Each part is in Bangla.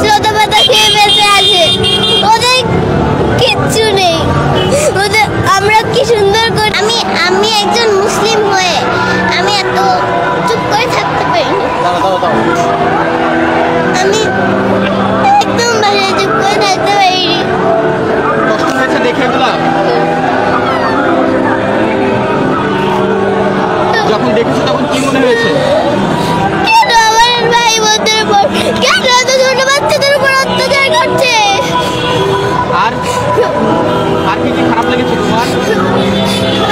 লতা পাতা খেয়ে বেঁচে আছে, ওদের কিচ্ছু নেই। ওদের আমরা কি সুন্দর করে, আমি একজন মুসলিম হয়ে আমি এত চুপ করে থাকতে পারিনি। আমি একদম বাসায় চুপ করে থাকতে পারিনি। কষ্ট হয়েছে দেখে এগুলা? যখন দেখেছো তখন কি মনে হয়েছে? কেন আমার ভাই বোনদের উপর, কেন এত ছোট বাচ্চাদের উপর অত্যাচার করছে? আর আর কি কি খারাপ লেগেছে তোমার?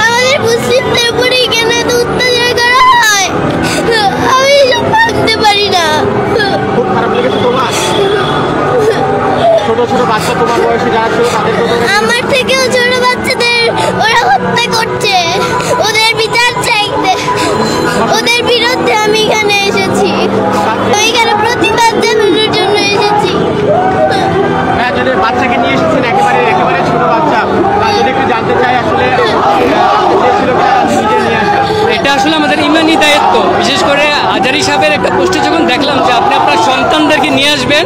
আমাদের মুসলিমদের উপরেই কেন এত অত্যাচার করা হয়, আমি এসব ভাবতে পারি না। খুব খারাপ লেগেছে তোমার? ছোট ছোট বাচ্চা তোমার বয়সে যারা ছিল তাদেরকে আমার থেকেও ছোট বাচ্চাদের ওরা হত্যা করছে, ওদের বিচার চাইতে, ওদের বিরুদ্ধে আমি এখানে এসেছি, আমি এখানে প্রতিবাদ জানানোর জন্য এসেছি। হ্যাঁ, যদি বাচ্চাকে নিয়ে এসেছেন একেবারে একেবারে ছোট বাচ্চা, যদি একটু জানতে চাই আসলে নিজে নিয়ে আসা। এটা আসলে আমাদের ইমানি দায়িত্ব। বিশেষ করে আজারি সাহেবের একটা পোস্টে যখন দেখলাম যে আপনি আপনার সন্তানদেরকে নিয়ে আসবেন,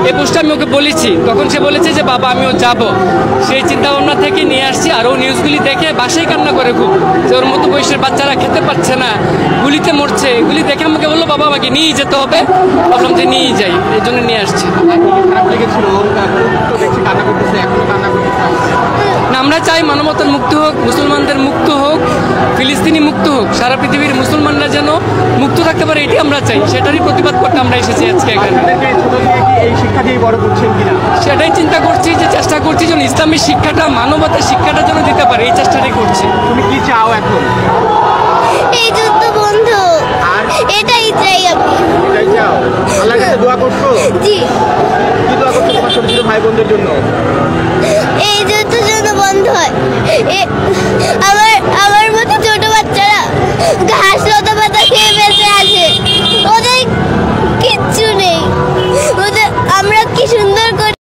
এই পোস্টে আমি ওকে বলেছি, তখন সে বলেছে যে বাবা আমিও যাব। সেই চিন্তা ভাবনা থেকে নিয়ে আসছি। আর ও নিউজগুলি দেখে বাসায় কান্না করে খুব, যে ওর মতো বয়সের বাচ্চারা খেতে পারছে না, গুলিতে মরছে। এগুলি দেখে আমাকে বললো বাবা আমাকে নিয়েই যেতে হবে। ভাবলাম যে নিয়েই যাই, এই জন্য নিয়ে আসছি। খারাপ লেগেছিল? দেখছি কান্না করতেছে, এখনো কান্না করতেছে। না, আমরা চাই মানবতার মুক্ত হোক, মুসলমানদের মুক্ত হোক, ফিলিস্তিনি মুক্ত হোক, সারা পৃথিবীর মুসলমানরা যেন মুক্ত থাকতে পারে, এটি আমরা চাই। সেটারই প্রতিবাদ করতে আমরা এসেছি আজকে এখানে। ছোট থেকে কি এই শিক্ষা দিয়ে বড় করছেন কিনা সেটাই চিন্তা করছি, যে চেষ্টা করছি যেন ইসলামী শিক্ষাটা, মানবতার শিক্ষাটা যেন দিতে পারে, এই চেষ্টাটাই করছি। তুমি কি চাও এখন? এই যুদ্ধ বন্ধ, এটাই চাই আমি। এটাই চাও? আল্লাহর কাছে দোয়া করছো? জি। কি দোয়া করছো তোমার ছোট ছোট ভাই বোনদের জন্য? এই যুদ্ধ যেন বন্ধ হয়,